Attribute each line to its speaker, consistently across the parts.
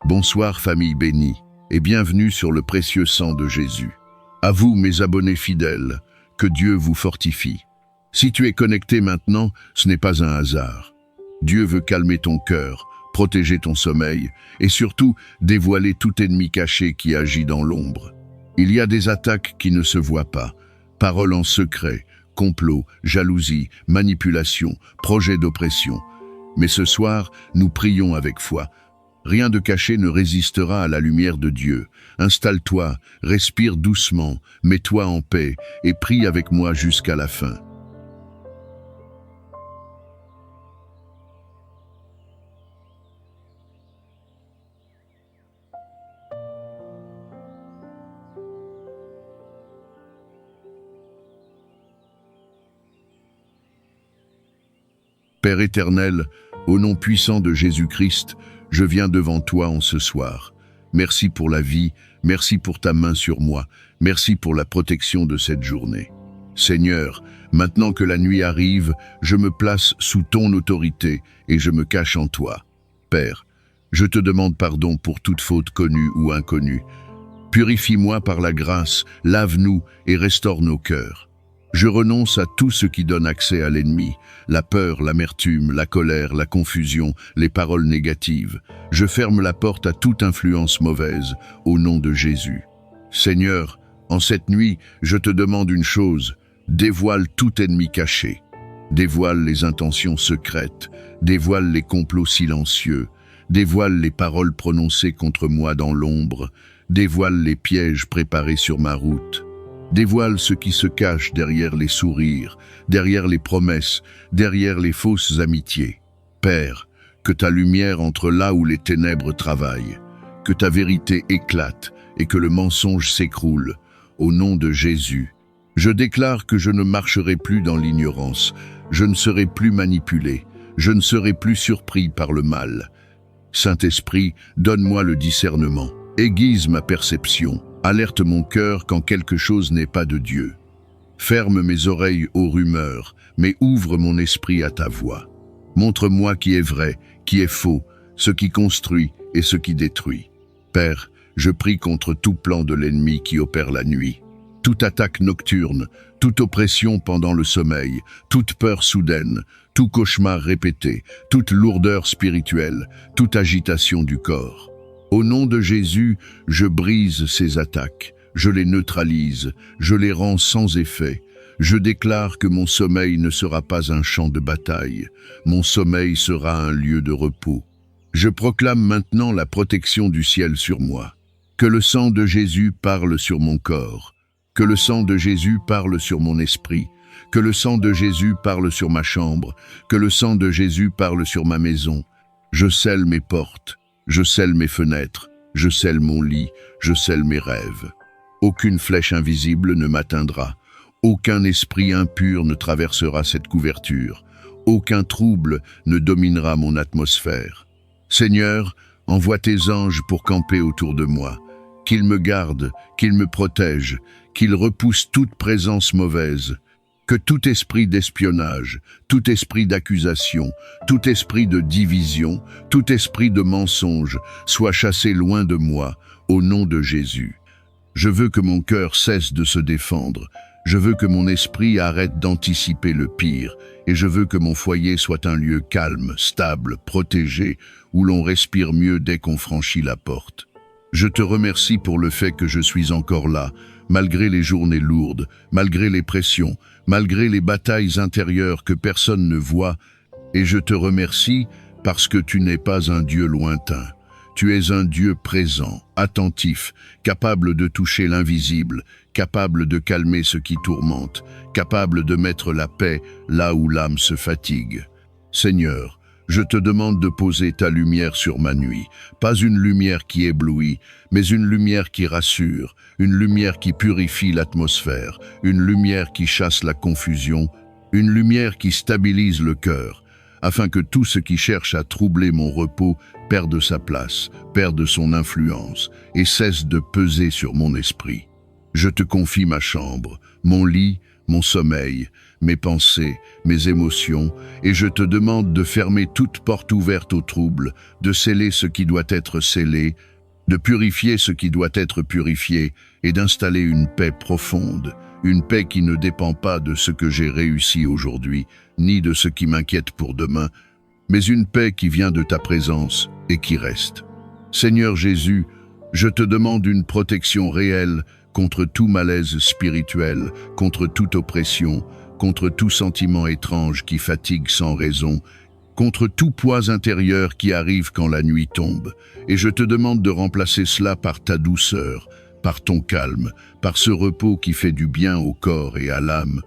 Speaker 1: Bonsoir famille bénie, et bienvenue sur le précieux sang de Jésus. À vous mes abonnés fidèles, que Dieu vous fortifie. Si tu es connecté maintenant, ce n'est pas un hasard. Dieu veut calmer ton cœur, protéger ton sommeil, et surtout dévoiler tout ennemi caché qui agit dans l'ombre. Il y a des attaques qui ne se voient pas, paroles en secret, complots, jalousie, manipulation, projets d'oppression. Mais ce soir, nous prions avec foi. Rien de caché ne résistera à la lumière de Dieu. Installe-toi, respire doucement, mets-toi en paix et prie avec moi jusqu'à la fin. Père éternel, au nom puissant de Jésus-Christ, je viens devant toi en ce soir. Merci pour la vie, merci pour ta main sur moi, merci pour la protection de cette journée. Seigneur, maintenant que la nuit arrive, je me place sous ton autorité et je me cache en toi. Père, je te demande pardon pour toute faute connue ou inconnue. Purifie-moi par la grâce, lave-nous et restaure nos cœurs. Je renonce à tout ce qui donne accès à l'ennemi, la peur, l'amertume, la colère, la confusion, les paroles négatives. Je ferme la porte à toute influence mauvaise, au nom de Jésus. Seigneur, en cette nuit, je te demande une chose, dévoile tout ennemi caché. Dévoile les intentions secrètes, dévoile les complots silencieux, dévoile les paroles prononcées contre moi dans l'ombre, dévoile les pièges préparés sur ma route. Dévoile ce qui se cache derrière les sourires, derrière les promesses, derrière les fausses amitiés. Père, que ta lumière entre là où les ténèbres travaillent, que ta vérité éclate et que le mensonge s'écroule. Au nom de Jésus, je déclare que je ne marcherai plus dans l'ignorance, je ne serai plus manipulé, je ne serai plus surpris par le mal. Saint-Esprit, donne-moi le discernement, aiguise ma perception. Alerte mon cœur quand quelque chose n'est pas de Dieu. Ferme mes oreilles aux rumeurs, mais ouvre mon esprit à ta voix. Montre-moi qui est vrai, qui est faux, ce qui construit et ce qui détruit. Père, je prie contre tout plan de l'ennemi qui opère la nuit. Toute attaque nocturne, toute oppression pendant le sommeil, toute peur soudaine, tout cauchemar répété, toute lourdeur spirituelle, toute agitation du corps. Au nom de Jésus, je brise ces attaques, je les neutralise, je les rends sans effet. Je déclare que mon sommeil ne sera pas un champ de bataille, mon sommeil sera un lieu de repos. Je proclame maintenant la protection du ciel sur moi. Que le sang de Jésus parle sur mon corps, que le sang de Jésus parle sur mon esprit, que le sang de Jésus parle sur ma chambre, que le sang de Jésus parle sur ma maison. Je scelle mes portes. Je scelle mes fenêtres, je scelle mon lit, je scelle mes rêves. Aucune flèche invisible ne m'atteindra, aucun esprit impur ne traversera cette couverture, aucun trouble ne dominera mon atmosphère. Seigneur, envoie tes anges pour camper autour de moi, qu'ils me gardent, qu'ils me protègent, qu'ils repoussent toute présence mauvaise. Que tout esprit d'espionnage, tout esprit d'accusation, tout esprit de division, tout esprit de mensonge soit chassé loin de moi, au nom de Jésus. Je veux que mon cœur cesse de se défendre, je veux que mon esprit arrête d'anticiper le pire, et je veux que mon foyer soit un lieu calme, stable, protégé, où l'on respire mieux dès qu'on franchit la porte. Je te remercie pour le fait que je suis encore là, malgré les journées lourdes, malgré les pressions, malgré les batailles intérieures que personne ne voit, et je te remercie parce que tu n'es pas un Dieu lointain. Tu es un Dieu présent, attentif, capable de toucher l'invisible, capable de calmer ce qui tourmente, capable de mettre la paix là où l'âme se fatigue. Seigneur, je te demande de poser ta lumière sur ma nuit, pas une lumière qui éblouit, mais une lumière qui rassure, une lumière qui purifie l'atmosphère, une lumière qui chasse la confusion, une lumière qui stabilise le cœur, afin que tout ce qui cherche à troubler mon repos perde sa place, perde son influence et cesse de peser sur mon esprit. Je te confie ma chambre, mon lit, mon sommeil, mes pensées, mes émotions, et je te demande de fermer toute porte ouverte au trouble, de sceller ce qui doit être scellé, de purifier ce qui doit être purifié, et d'installer une paix profonde, une paix qui ne dépend pas de ce que j'ai réussi aujourd'hui, ni de ce qui m'inquiète pour demain, mais une paix qui vient de ta présence et qui reste. Seigneur Jésus, je te demande une protection réelle contre tout malaise spirituel, contre toute oppression, contre tout sentiment étrange qui fatigue sans raison, contre tout poids intérieur qui arrive quand la nuit tombe. Et je te demande de remplacer cela par ta douceur, par ton calme, par ce repos qui fait du bien au corps et à l'âme,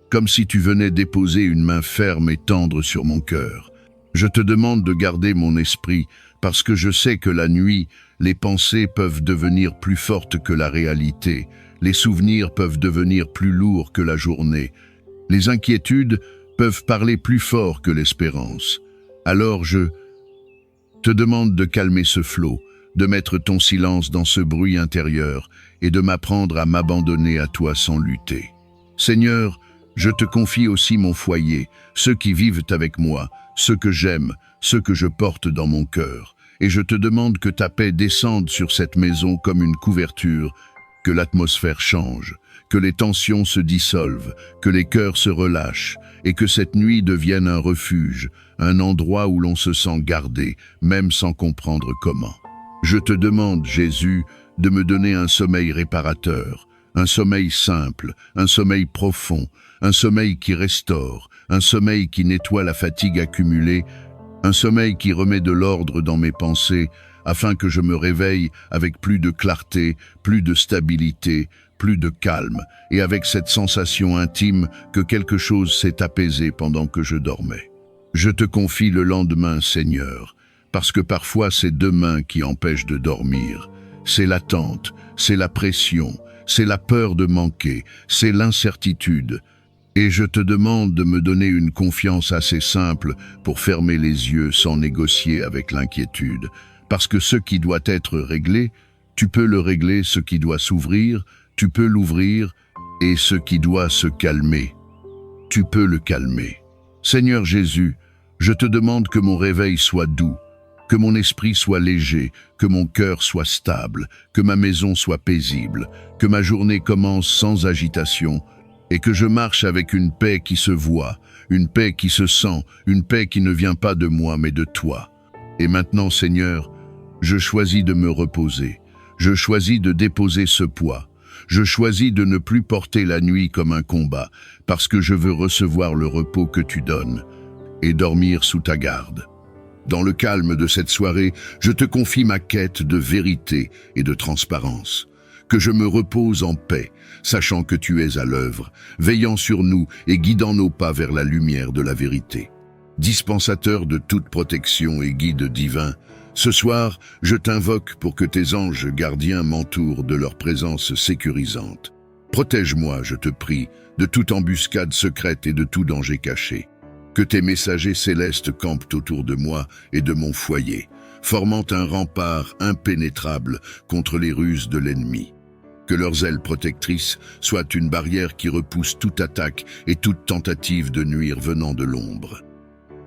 Speaker 1: comme si tu venais déposer une main ferme et tendre sur mon cœur. Je te demande de garder mon esprit, parce que je sais que la nuit, les pensées peuvent devenir plus fortes que la réalité, les souvenirs peuvent devenir plus lourds que la journée, les inquiétudes peuvent parler plus fort que l'espérance. Alors je te demande de calmer ce flot, de mettre ton silence dans ce bruit intérieur et de m'apprendre à m'abandonner à toi sans lutter. Seigneur, je te confie aussi mon foyer, ceux qui vivent avec moi, ceux que j'aime, ceux que je porte dans mon cœur, et je te demande que ta paix descende sur cette maison comme une couverture, que l'atmosphère change, que les tensions se dissolvent, que les cœurs se relâchent, et que cette nuit devienne un refuge, un endroit où l'on se sent gardé, même sans comprendre comment. Je te demande, Jésus, de me donner un sommeil réparateur, un sommeil simple, un sommeil profond, un sommeil qui restaure, un sommeil qui nettoie la fatigue accumulée, un sommeil qui remet de l'ordre dans mes pensées, afin que je me réveille avec plus de clarté, plus de stabilité, plus de calme, et avec cette sensation intime que quelque chose s'est apaisé pendant que je dormais. Je te confie le lendemain, Seigneur, parce que parfois c'est demain qui empêche de dormir. C'est l'attente, c'est la pression, c'est la peur de manquer, c'est l'incertitude. Et je te demande de me donner une confiance assez simple pour fermer les yeux sans négocier avec l'inquiétude. Parce que ce qui doit être réglé, tu peux le régler, ce qui doit s'ouvrir, tu peux l'ouvrir, et ce qui doit se calmer, tu peux le calmer. Seigneur Jésus, je te demande que mon réveil soit doux, que mon esprit soit léger, que mon cœur soit stable, que ma maison soit paisible, que ma journée commence sans agitation, et que je marche avec une paix qui se voit, une paix qui se sent, une paix qui ne vient pas de moi mais de toi. Et maintenant, Seigneur, je choisis de me reposer, je choisis de déposer ce poids, je choisis de ne plus porter la nuit comme un combat, parce que je veux recevoir le repos que tu donnes, et dormir sous ta garde. Dans le calme de cette soirée, je te confie ma quête de vérité et de transparence. Que je me repose en paix, sachant que tu es à l'œuvre, veillant sur nous et guidant nos pas vers la lumière de la vérité. Dispensateur de toute protection et guide divin, ce soir, je t'invoque pour que tes anges gardiens m'entourent de leur présence sécurisante. Protège-moi, je te prie, de toute embuscade secrète et de tout danger caché. Que tes messagers célestes campent autour de moi et de mon foyer, formant un rempart impénétrable contre les ruses de l'ennemi. Que leurs ailes protectrices soient une barrière qui repousse toute attaque et toute tentative de nuire venant de l'ombre.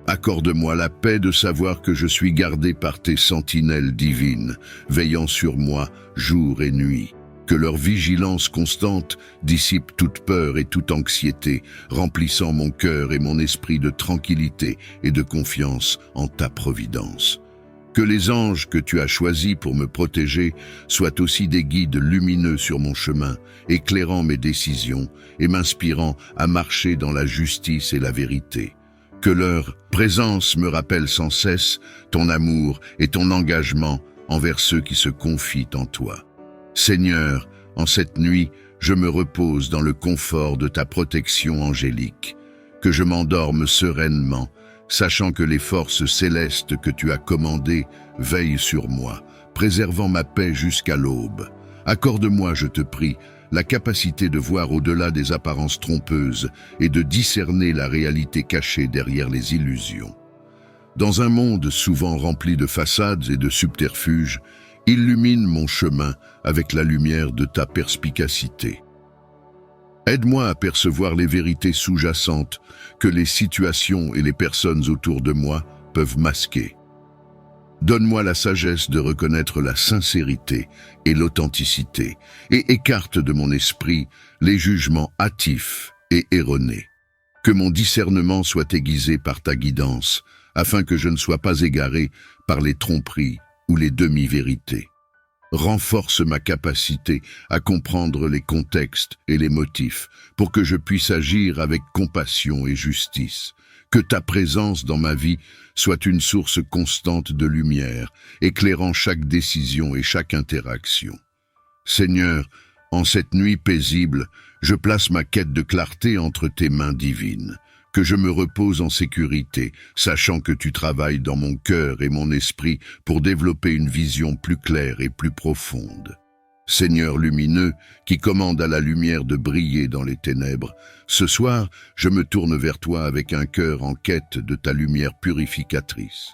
Speaker 1: Accorde-moi la paix de savoir que je suis gardé par tes sentinelles divines, veillant sur moi jour et nuit. Que leur vigilance constante dissipe toute peur et toute anxiété, remplissant mon cœur et mon esprit de tranquillité et de confiance en ta providence. Que les anges que tu as choisis pour me protéger soient aussi des guides lumineux sur mon chemin, éclairant mes décisions et m'inspirant à marcher dans la justice et la vérité. Que leur présence me rappelle sans cesse ton amour et ton engagement envers ceux qui se confient en toi. Seigneur, en cette nuit, je me repose dans le confort de ta protection angélique. Que je m'endorme sereinement, sachant que les forces célestes que tu as commandées veillent sur moi, préservant ma paix jusqu'à l'aube. Accorde-moi, je te prie, la capacité de voir au-delà des apparences trompeuses et de discerner la réalité cachée derrière les illusions. Dans un monde souvent rempli de façades et de subterfuges, illumine mon chemin avec la lumière de ta perspicacité. Aide-moi à percevoir les vérités sous-jacentes que les situations et les personnes autour de moi peuvent masquer. Donne-moi la sagesse de reconnaître la sincérité et l'authenticité et écarte de mon esprit les jugements hâtifs et erronés. Que mon discernement soit aiguisé par ta guidance, afin que je ne sois pas égaré par les tromperies ou les demi-vérités. Renforce ma capacité à comprendre les contextes et les motifs pour que je puisse agir avec compassion et justice. Que ta présence dans ma vie soit une source constante de lumière, éclairant chaque décision et chaque interaction. Seigneur, en cette nuit paisible, je place ma quête de clarté entre tes mains divines. Que je me repose en sécurité, sachant que tu travailles dans mon cœur et mon esprit pour développer une vision plus claire et plus profonde. Seigneur lumineux, qui commande à la lumière de briller dans les ténèbres, ce soir, je me tourne vers toi avec un cœur en quête de ta lumière purificatrice.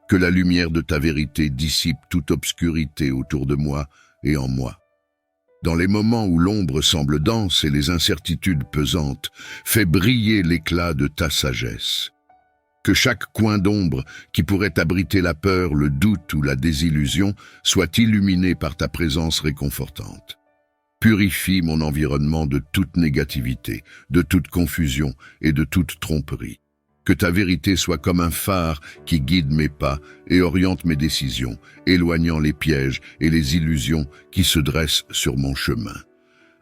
Speaker 1: Que la lumière de ta vérité dissipe toute obscurité autour de moi et en moi. Dans les moments où l'ombre semble dense et les incertitudes pesantes, fais briller l'éclat de ta sagesse. Que chaque coin d'ombre qui pourrait abriter la peur, le doute ou la désillusion soit illuminé par ta présence réconfortante. Purifie mon environnement de toute négativité, de toute confusion et de toute tromperie. Que ta vérité soit comme un phare qui guide mes pas et oriente mes décisions, éloignant les pièges et les illusions qui se dressent sur mon chemin.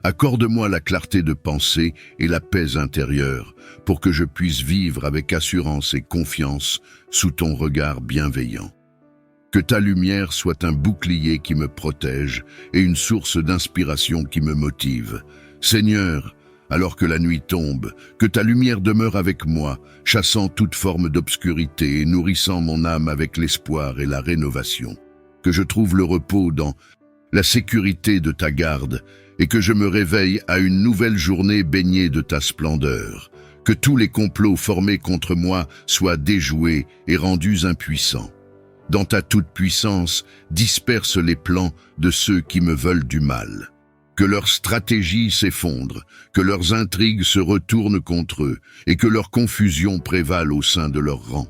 Speaker 1: Accorde-moi la clarté de pensée et la paix intérieure pour que je puisse vivre avec assurance et confiance sous ton regard bienveillant. Que ta lumière soit un bouclier qui me protège et une source d'inspiration qui me motive. Seigneur, alors que la nuit tombe, que ta lumière demeure avec moi, chassant toute forme d'obscurité et nourrissant mon âme avec l'espoir et la rénovation. Que je trouve le repos dans la sécurité de ta garde et que je me réveille à une nouvelle journée baignée de ta splendeur. Que tous les complots formés contre moi soient déjoués et rendus impuissants. Dans ta toute-puissance, disperse les plans de ceux qui me veulent du mal. Que leurs stratégies s'effondrent, que leurs intrigues se retournent contre eux et que leur confusion prévale au sein de leurs rangs.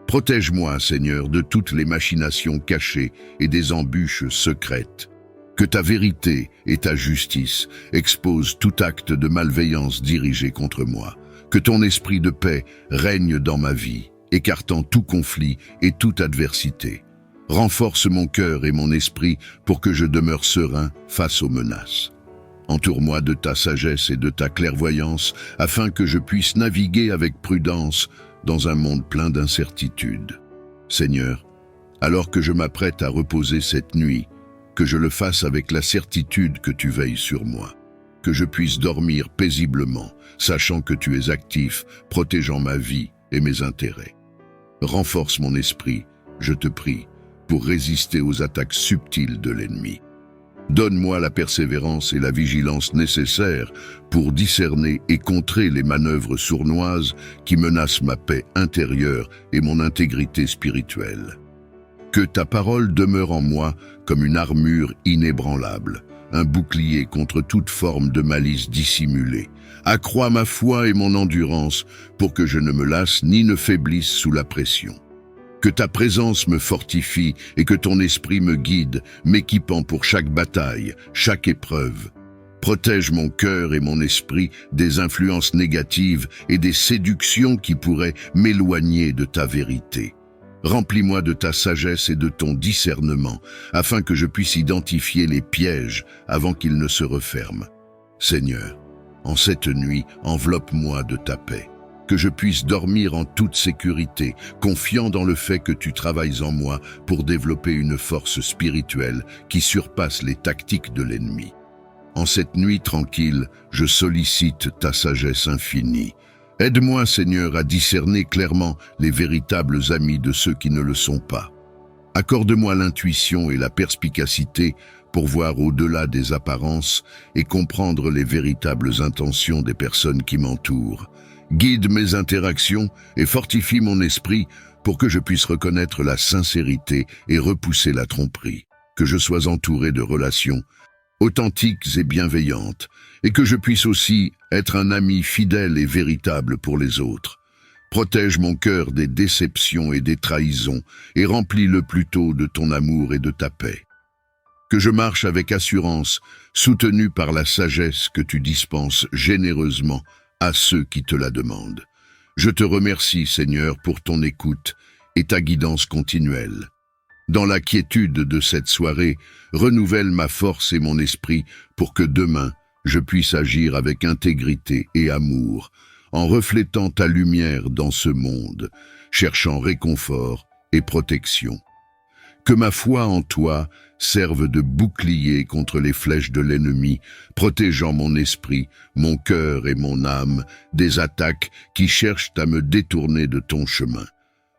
Speaker 1: Protège-moi, Seigneur, de toutes les machinations cachées et des embûches secrètes. Que ta vérité et ta justice exposent tout acte de malveillance dirigé contre moi. Que ton esprit de paix règne dans ma vie, écartant tout conflit et toute adversité. Renforce mon cœur et mon esprit pour que je demeure serein face aux menaces. Entoure-moi de ta sagesse et de ta clairvoyance afin que je puisse naviguer avec prudence dans un monde plein d'incertitudes. Seigneur, alors que je m'apprête à reposer cette nuit, que je le fasse avec la certitude que tu veilles sur moi, que je puisse dormir paisiblement, sachant que tu es actif, protégeant ma vie et mes intérêts. Renforce mon esprit, je te prie, pour résister aux attaques subtiles de l'ennemi. Donne-moi la persévérance et la vigilance nécessaires pour discerner et contrer les manœuvres sournoises qui menacent ma paix intérieure et mon intégrité spirituelle. Que ta parole demeure en moi comme une armure inébranlable, un bouclier contre toute forme de malice dissimulée. Accrois ma foi et mon endurance pour que je ne me lasse ni ne faiblisse sous la pression. Que ta présence me fortifie et que ton esprit me guide, m'équipant pour chaque bataille, chaque épreuve. Protège mon cœur et mon esprit des influences négatives et des séductions qui pourraient m'éloigner de ta vérité. Remplis-moi de ta sagesse et de ton discernement, afin que je puisse identifier les pièges avant qu'ils ne se referment. Seigneur, en cette nuit, enveloppe-moi de ta paix. Que je puisse dormir en toute sécurité, confiant dans le fait que tu travailles en moi pour développer une force spirituelle qui surpasse les tactiques de l'ennemi. En cette nuit tranquille, je sollicite ta sagesse infinie. Aide-moi, Seigneur, à discerner clairement les véritables amis de ceux qui ne le sont pas. Accorde-moi l'intuition et la perspicacité pour voir au-delà des apparences et comprendre les véritables intentions des personnes qui m'entourent. Guide mes interactions et fortifie mon esprit pour que je puisse reconnaître la sincérité et repousser la tromperie. Que je sois entouré de relations authentiques et bienveillantes, et que je puisse aussi être un ami fidèle et véritable pour les autres. Protège mon cœur des déceptions et des trahisons, et remplis-le plutôt de ton amour et de ta paix. Que je marche avec assurance, soutenu par la sagesse que tu dispenses généreusement à ceux qui te la demandent. Je te remercie, Seigneur, pour ton écoute et ta guidance continuelle. Dans la quiétude de cette soirée, renouvelle ma force et mon esprit pour que demain, je puisse agir avec intégrité et amour, en reflétant ta lumière dans ce monde, cherchant réconfort et protection. Que ma foi en toi serve de bouclier contre les flèches de l'ennemi, protégeant mon esprit, mon cœur et mon âme des attaques qui cherchent à me détourner de ton chemin.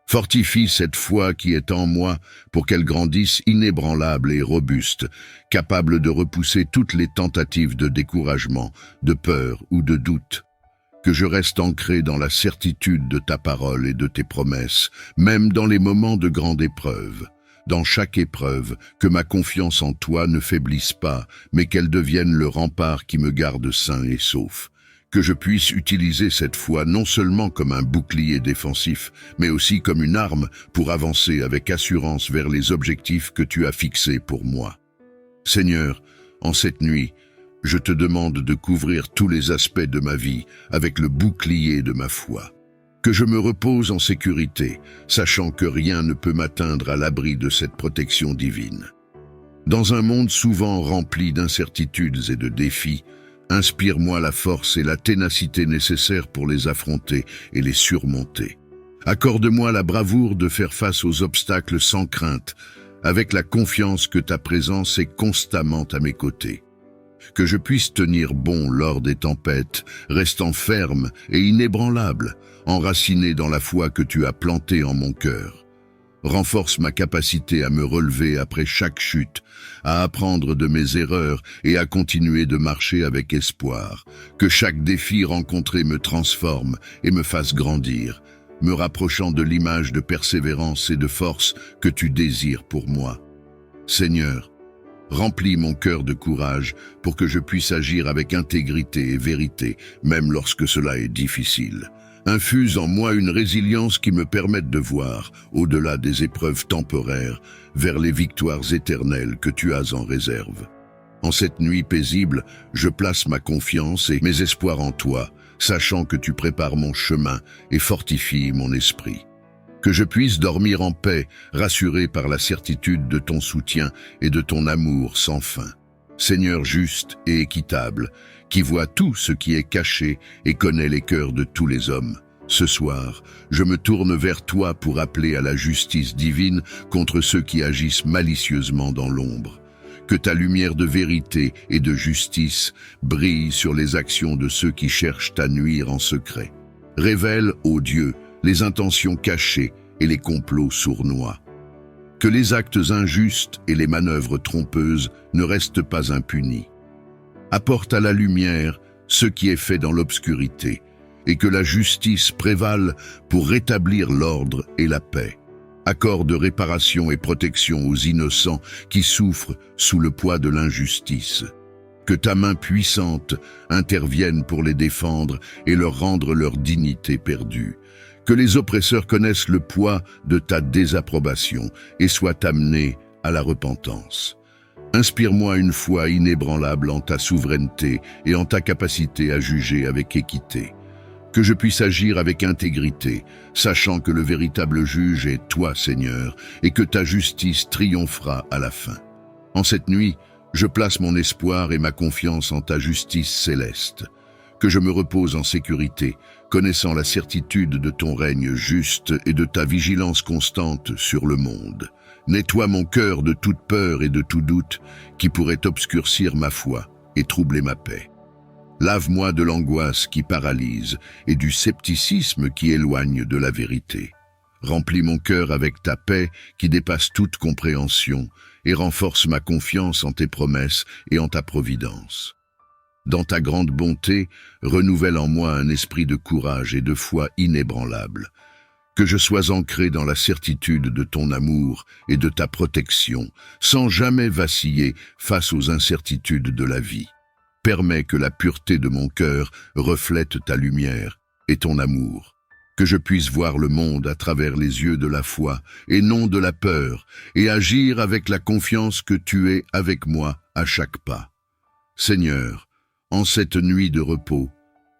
Speaker 1: Fortifie cette foi qui est en moi pour qu'elle grandisse inébranlable et robuste, capable de repousser toutes les tentatives de découragement, de peur ou de doute. Que je reste ancré dans la certitude de ta parole et de tes promesses, même dans les moments de grande épreuve. Dans chaque épreuve, que ma confiance en toi ne faiblisse pas, mais qu'elle devienne le rempart qui me garde sain et sauf. Que je puisse utiliser cette foi non seulement comme un bouclier défensif, mais aussi comme une arme pour avancer avec assurance vers les objectifs que tu as fixés pour moi. Seigneur, en cette nuit, je te demande de couvrir tous les aspects de ma vie avec le bouclier de ma foi. Que je me repose en sécurité, sachant que rien ne peut m'atteindre à l'abri de cette protection divine. Dans un monde souvent rempli d'incertitudes et de défis, inspire-moi la force et la ténacité nécessaires pour les affronter et les surmonter. Accorde-moi la bravoure de faire face aux obstacles sans crainte, avec la confiance que ta présence est constamment à mes côtés. Que je puisse tenir bon lors des tempêtes, restant ferme et inébranlable, enraciné dans la foi que tu as plantée en mon cœur. Renforce ma capacité à me relever après chaque chute, à apprendre de mes erreurs et à continuer de marcher avec espoir. Que chaque défi rencontré me transforme et me fasse grandir, me rapprochant de l'image de persévérance et de force que tu désires pour moi. Seigneur, remplis mon cœur de courage pour que je puisse agir avec intégrité et vérité, même lorsque cela est difficile. Infuse en moi une résilience qui me permette de voir, au-delà des épreuves temporaires, vers les victoires éternelles que tu as en réserve. En cette nuit paisible, je place ma confiance et mes espoirs en toi, sachant que tu prépares mon chemin et fortifies mon esprit. Que je puisse dormir en paix, rassuré par la certitude de ton soutien et de ton amour sans fin. Seigneur juste et équitable, qui voit tout ce qui est caché et connaît les cœurs de tous les hommes. Ce soir, je me tourne vers toi pour appeler à la justice divine contre ceux qui agissent malicieusement dans l'ombre. Que ta lumière de vérité et de justice brille sur les actions de ceux qui cherchent à nuire en secret. Révèle, ô Dieu, les intentions cachées et les complots sournois. Que les actes injustes et les manœuvres trompeuses ne restent pas impunis. Apporte à la lumière ce qui est fait dans l'obscurité, et que la justice prévale pour rétablir l'ordre et la paix. Accorde réparation et protection aux innocents qui souffrent sous le poids de l'injustice. Que ta main puissante intervienne pour les défendre et leur rendre leur dignité perdue. Que les oppresseurs connaissent le poids de ta désapprobation et soient amenés à la repentance. Inspire-moi une foi inébranlable en ta souveraineté et en ta capacité à juger avec équité. Que je puisse agir avec intégrité, sachant que le véritable juge est toi, Seigneur, et que ta justice triomphera à la fin. En cette nuit, je place mon espoir et ma confiance en ta justice céleste. Que je me repose en sécurité, connaissant la certitude de ton règne juste et de ta vigilance constante sur le monde. Nettoie mon cœur de toute peur et de tout doute qui pourrait obscurcir ma foi et troubler ma paix. Lave-moi de l'angoisse qui paralyse et du scepticisme qui éloigne de la vérité. Remplis mon cœur avec ta paix qui dépasse toute compréhension et renforce ma confiance en tes promesses et en ta providence. Dans ta grande bonté, renouvelle en moi un esprit de courage et de foi inébranlable. Que je sois ancré dans la certitude de ton amour et de ta protection, sans jamais vaciller face aux incertitudes de la vie. Permets que la pureté de mon cœur reflète ta lumière et ton amour. Que je puisse voir le monde à travers les yeux de la foi et non de la peur, et agir avec la confiance que tu es avec moi à chaque pas. Seigneur, en cette nuit de repos,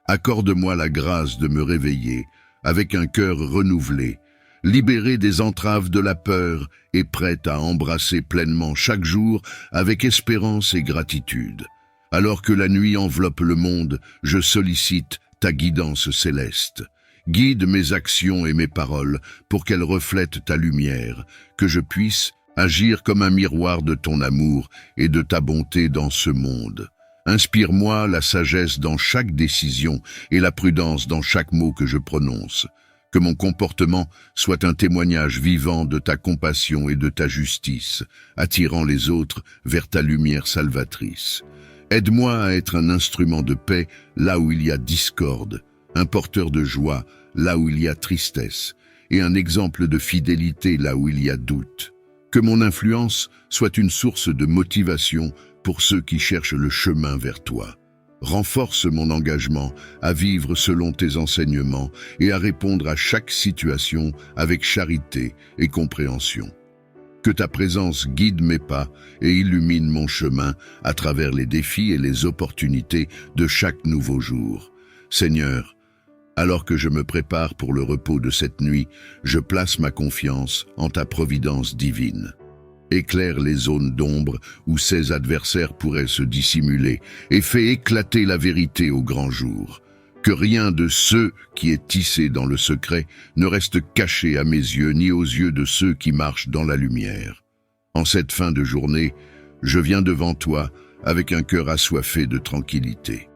Speaker 1: accorde-moi la grâce de me réveiller avec un cœur renouvelé, libéré des entraves de la peur et prêt à embrasser pleinement chaque jour avec espérance et gratitude. Alors que la nuit enveloppe le monde, je sollicite ta guidance céleste. Guide mes actions et mes paroles pour qu'elles reflètent ta lumière, que je puisse agir comme un miroir de ton amour et de ta bonté dans ce monde. Inspire-moi la sagesse dans chaque décision et la prudence dans chaque mot que je prononce. Que mon comportement soit un témoignage vivant de ta compassion et de ta justice, attirant les autres vers ta lumière salvatrice. Aide-moi à être un instrument de paix là où il y a discorde, un porteur de joie là où il y a tristesse, et un exemple de fidélité là où il y a doute. Que mon influence soit une source de motivation pour ceux qui cherchent le chemin vers toi. Renforce mon engagement à vivre selon tes enseignements et à répondre à chaque situation avec charité et compréhension. Que ta présence guide mes pas et illumine mon chemin à travers les défis et les opportunités de chaque nouveau jour. Seigneur, alors que je me prépare pour le repos de cette nuit, je place ma confiance en ta providence divine. Éclaire les zones d'ombre où ses adversaires pourraient se dissimuler et fais éclater la vérité au grand jour. Que rien de ce qui est tissé dans le secret ne reste caché à mes yeux ni aux yeux de ceux qui marchent dans la lumière. En cette fin de journée, je viens devant toi avec un cœur assoiffé de tranquillité.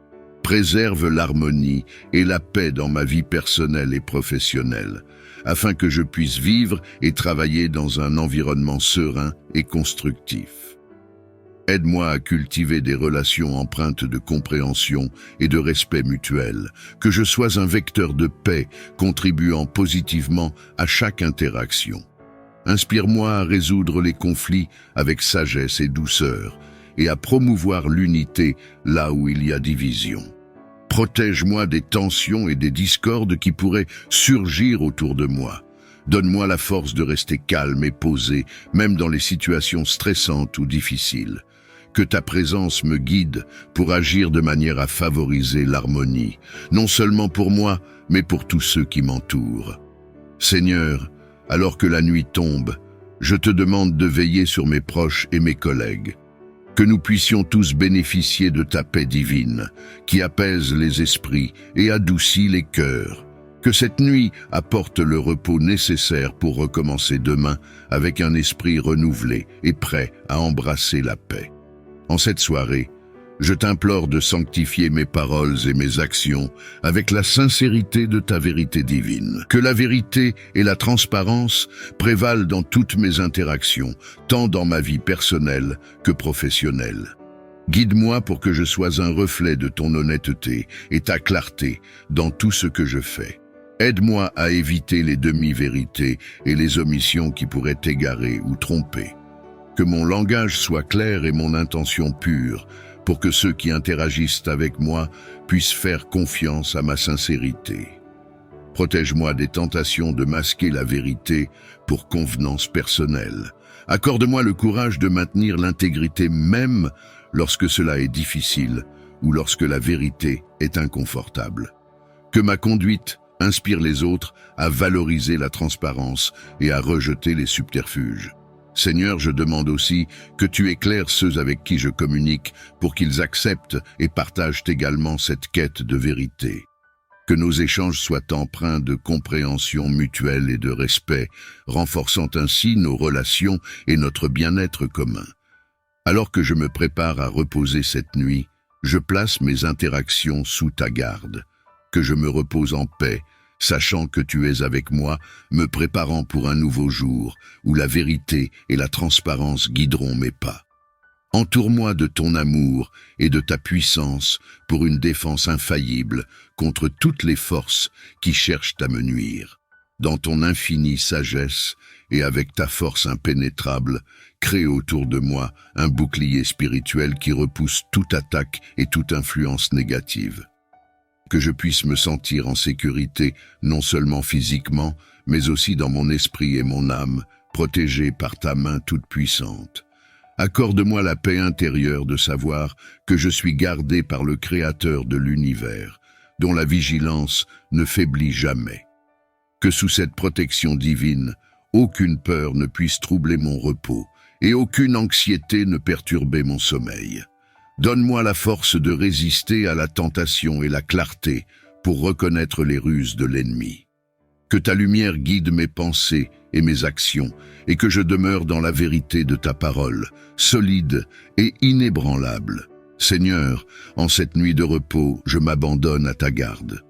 Speaker 1: Préserve l'harmonie et la paix dans ma vie personnelle et professionnelle, afin que je puisse vivre et travailler dans un environnement serein et constructif. Aide-moi à cultiver des relations empreintes de compréhension et de respect mutuel, que je sois un vecteur de paix contribuant positivement à chaque interaction. Inspire-moi à résoudre les conflits avec sagesse et douceur, et à promouvoir l'unité là où il y a division. Protège-moi des tensions et des discordes qui pourraient surgir autour de moi. Donne-moi la force de rester calme et posé, même dans les situations stressantes ou difficiles. Que ta présence me guide pour agir de manière à favoriser l'harmonie, non seulement pour moi, mais pour tous ceux qui m'entourent. Seigneur, alors que la nuit tombe, je te demande de veiller sur mes proches et mes collègues. Que nous puissions tous bénéficier de ta paix divine, qui apaise les esprits et adoucit les cœurs. Que cette nuit apporte le repos nécessaire pour recommencer demain avec un esprit renouvelé et prêt à embrasser la paix. En cette soirée, je t'implore de sanctifier mes paroles et mes actions avec la sincérité de ta vérité divine. Que la vérité et la transparence prévalent dans toutes mes interactions, tant dans ma vie personnelle que professionnelle. Guide-moi pour que je sois un reflet de ton honnêteté et ta clarté dans tout ce que je fais. Aide-moi à éviter les demi-vérités et les omissions qui pourraient t'égarer ou tromper. Que mon langage soit clair et mon intention pure, pour que ceux qui interagissent avec moi puissent faire confiance à ma sincérité. Protège-moi des tentations de masquer la vérité pour convenance personnelle. Accorde-moi le courage de maintenir l'intégrité même lorsque cela est difficile ou lorsque la vérité est inconfortable. Que ma conduite inspire les autres à valoriser la transparence et à rejeter les subterfuges. Seigneur, je demande aussi que tu éclaires ceux avec qui je communique pour qu'ils acceptent et partagent également cette quête de vérité. Que nos échanges soient empreints de compréhension mutuelle et de respect, renforçant ainsi nos relations et notre bien-être commun. Alors que je me prépare à reposer cette nuit, je place mes interactions sous ta garde. Que je me repose en paix, sachant que tu es avec moi, me préparant pour un nouveau jour, où la vérité et la transparence guideront mes pas. Entoure-moi de ton amour et de ta puissance pour une défense infaillible contre toutes les forces qui cherchent à me nuire. dans ton infinie sagesse et avec ta force impénétrable, crée autour de moi un bouclier spirituel qui repousse toute attaque et toute influence négative. Que je puisse me sentir en sécurité, non seulement physiquement, mais aussi dans mon esprit et mon âme, protégé par ta main toute puissante. Accorde-moi la paix intérieure de savoir que je suis gardé par le Créateur de l'univers, dont la vigilance ne faiblit jamais. Que sous cette protection divine, aucune peur ne puisse troubler mon repos et aucune anxiété ne perturber mon sommeil. Donne-moi la force de résister à la tentation et la clarté pour reconnaître les ruses de l'ennemi. Que ta lumière guide mes pensées et mes actions et que je demeure dans la vérité de ta parole, solide et inébranlable. Seigneur, en cette nuit de repos, je m'abandonne à ta garde.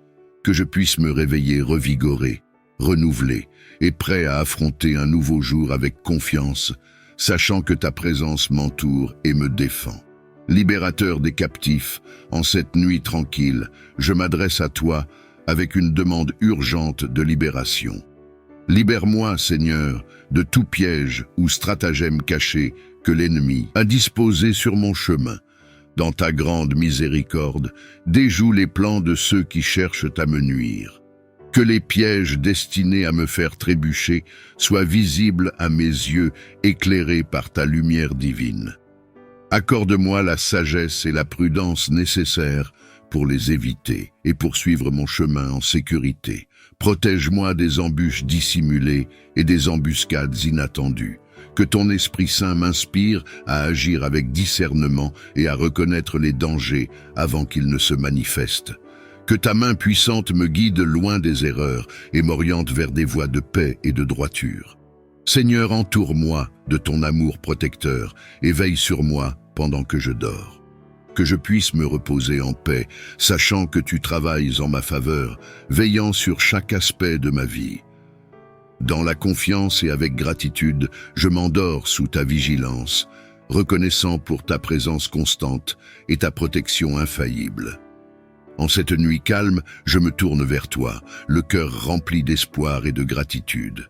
Speaker 1: Que je puisse me réveiller revigoré, renouvelé et prêt à affronter un nouveau jour avec confiance, sachant que ta présence m'entoure et me défend. Libérateur des captifs, en cette nuit tranquille, je m'adresse à toi avec une demande urgente de libération. Libère-moi, Seigneur, de tout piège ou stratagème caché que l'ennemi a disposé sur mon chemin. Dans ta grande miséricorde, déjoue les plans de ceux qui cherchent à me nuire. Que les pièges destinés à me faire trébucher soient visibles à mes yeux, éclairés par ta lumière divine. Accorde-moi la sagesse et la prudence nécessaires pour les éviter et poursuivre mon chemin en sécurité. Protège-moi des embûches dissimulées et des embuscades inattendues. Que ton Esprit Saint m'inspire à agir avec discernement et à reconnaître les dangers avant qu'ils ne se manifestent. Que ta main puissante me guide loin des erreurs et m'oriente vers des voies de paix et de droiture. Seigneur, entoure-moi de ton amour protecteur et veille sur moi pendant que je dors. Que je puisse me reposer en paix, sachant que tu travailles en ma faveur, veillant sur chaque aspect de ma vie. Dans la confiance et avec gratitude, je m'endors sous ta vigilance, reconnaissant pour ta présence constante et ta protection infaillible. En cette nuit calme, je me tourne vers toi, le cœur rempli d'espoir et de gratitude.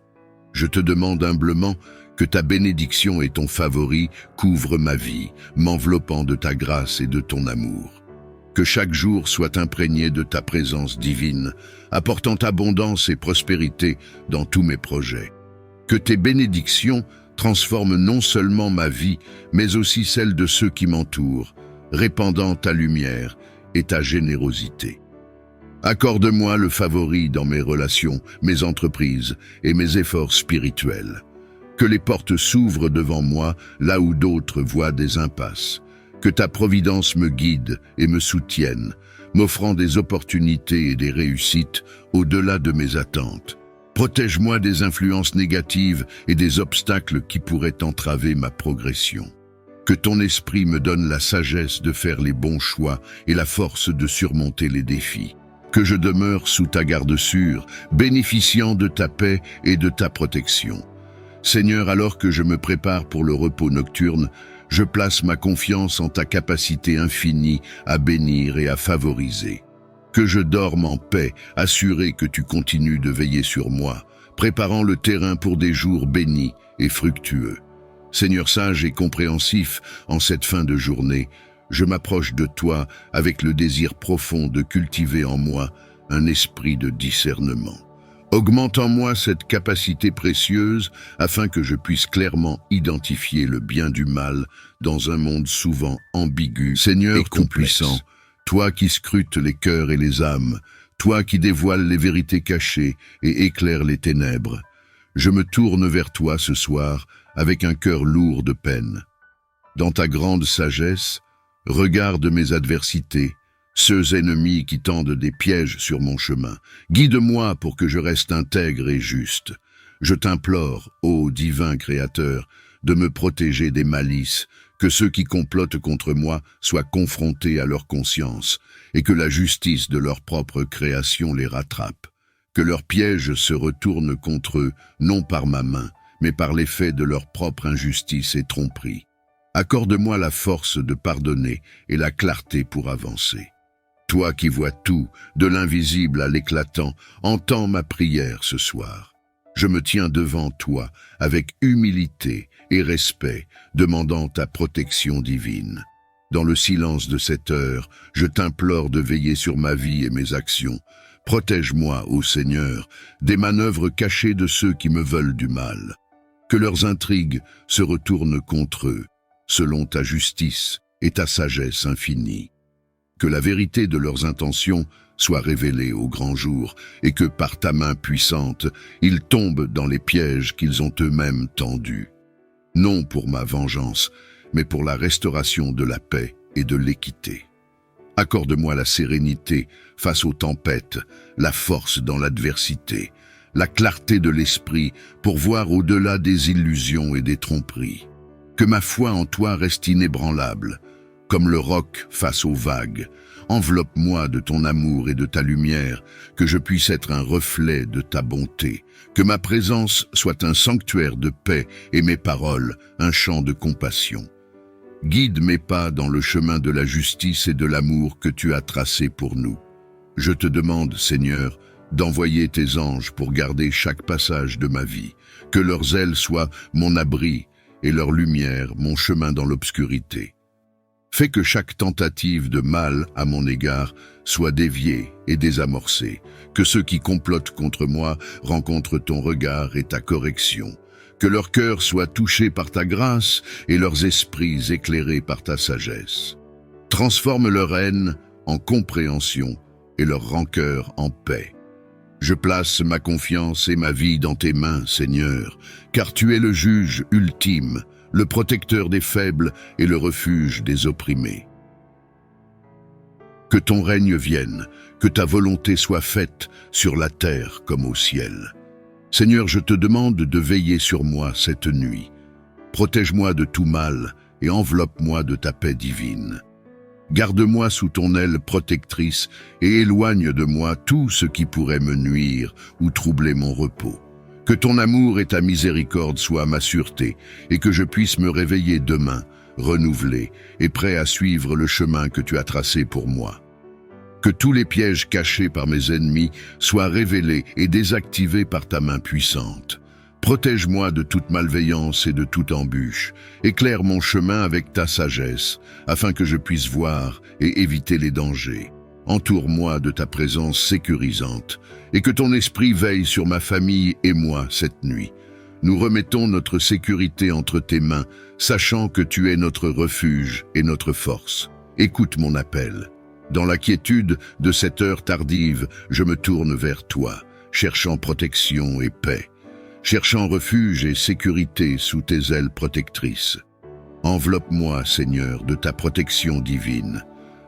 Speaker 1: Je te demande humblement que ta bénédiction et ton favori couvrent ma vie, m'enveloppant de ta grâce et de ton amour. Que chaque jour soit imprégné de ta présence divine, apportant abondance et prospérité dans tous mes projets. Que tes bénédictions transforment non seulement ma vie, mais aussi celle de ceux qui m'entourent, répandant ta lumière et ta générosité. Accorde-moi le favori dans mes relations, mes entreprises et mes efforts spirituels. Que les portes s'ouvrent devant moi là où d'autres voient des impasses. Que ta providence me guide et me soutienne, m'offrant des opportunités et des réussites au-delà de mes attentes. Protège-moi des influences négatives et des obstacles qui pourraient entraver ma progression. Que ton esprit me donne la sagesse de faire les bons choix et la force de surmonter les défis. Que je demeure sous ta garde sûre, bénéficiant de ta paix et de ta protection. Seigneur, alors que je me prépare pour le repos nocturne, je place ma confiance en ta capacité infinie à bénir et à favoriser. Que je dorme en paix, assuré que tu continues de veiller sur moi, préparant le terrain pour des jours bénis et fructueux. Seigneur sage et compréhensif, en cette fin de journée, je m'approche de toi avec le désir profond de cultiver en moi un esprit de discernement. Augmente en moi cette capacité précieuse afin que je puisse clairement identifier le bien du mal dans un monde souvent ambigu, Seigneur et tout-puissant, toi qui scrutes les cœurs et les âmes, toi qui dévoiles les vérités cachées et éclaires les ténèbres. Je me tourne vers toi ce soir avec un cœur lourd de peine. Dans ta grande sagesse, regarde mes adversités, ceux ennemis qui tendent des pièges sur mon chemin. Guide-moi pour que je reste intègre et juste. Je t'implore, ô divin Créateur, de me protéger des malices, que ceux qui complotent contre moi soient confrontés à leur conscience, et que la justice de leur propre création les rattrape. Que leurs pièges se retournent contre eux, non par ma main, mais par l'effet de leur propre injustice et tromperie. Accorde-moi la force de pardonner et la clarté pour avancer. Toi qui vois tout, de l'invisible à l'éclatant, entends ma prière ce soir. je me tiens devant toi avec humilité et respect, demandant ta protection divine. Dans le silence de cette heure, je t'implore de veiller sur ma vie et mes actions. Protège-moi, ô Seigneur, des manœuvres cachées de ceux qui me veulent du mal. Que leurs intrigues se retournent contre eux, selon ta justice et ta sagesse infinie. Que la vérité de leurs intentions soit révélée au grand jour, et que par ta main puissante, ils tombent dans les pièges qu'ils ont eux-mêmes tendus. Non pour ma vengeance, mais pour la restauration de la paix et de l'équité. Accorde-moi la sérénité face aux tempêtes, la force dans l'adversité, la clarté de l'esprit pour voir au-delà des illusions et des tromperies. Que ma foi en toi reste inébranlable, comme le roc face aux vagues. Enveloppe-moi de ton amour et de ta lumière, que je puisse être un reflet de ta bonté. Que ma présence soit un sanctuaire de paix et mes paroles un chant de compassion. Guide mes pas dans le chemin de la justice et de l'amour que tu as tracé pour nous. Je te demande, Seigneur, d'envoyer tes anges pour garder chaque passage de ma vie, que leurs ailes soient mon abri et leur lumière mon chemin dans l'obscurité. Fais que chaque tentative de mal à mon égard soit déviée et désamorcée, que ceux qui complotent contre moi rencontrent ton regard et ta correction. Que leur cœur soit touché par ta grâce et leurs esprits éclairés par ta sagesse. Transforme leur haine en compréhension et leur rancœur en paix. Je place ma confiance et ma vie dans tes mains, Seigneur, car tu es le juge ultime, le protecteur des faibles et le refuge des opprimés. Que ton règne vienne, que ta volonté soit faite sur la terre comme au ciel. Seigneur, je te demande de veiller sur moi cette nuit. Protège-moi de tout mal et enveloppe-moi de ta paix divine. Garde-moi sous ton aile protectrice et éloigne de moi tout ce qui pourrait me nuire ou troubler mon repos. Que ton amour et ta miséricorde soient ma sûreté et que je puisse me réveiller demain, renouvelé et prêt à suivre le chemin que tu as tracé pour moi. Que tous les pièges cachés par mes ennemis soient révélés et désactivés par ta main puissante. Protège-moi de toute malveillance et de toute embûche. Éclaire mon chemin avec ta sagesse, afin que je puisse voir et éviter les dangers. Entoure-moi de ta présence sécurisante, et que ton esprit veille sur ma famille et moi cette nuit. Nous remettons notre sécurité entre tes mains, sachant que tu es notre refuge et notre force. Écoute mon appel. Dans la quiétude de cette heure tardive, je me tourne vers toi, cherchant protection et paix, cherchant refuge et sécurité sous tes ailes protectrices. Enveloppe-moi, Seigneur, de ta protection divine,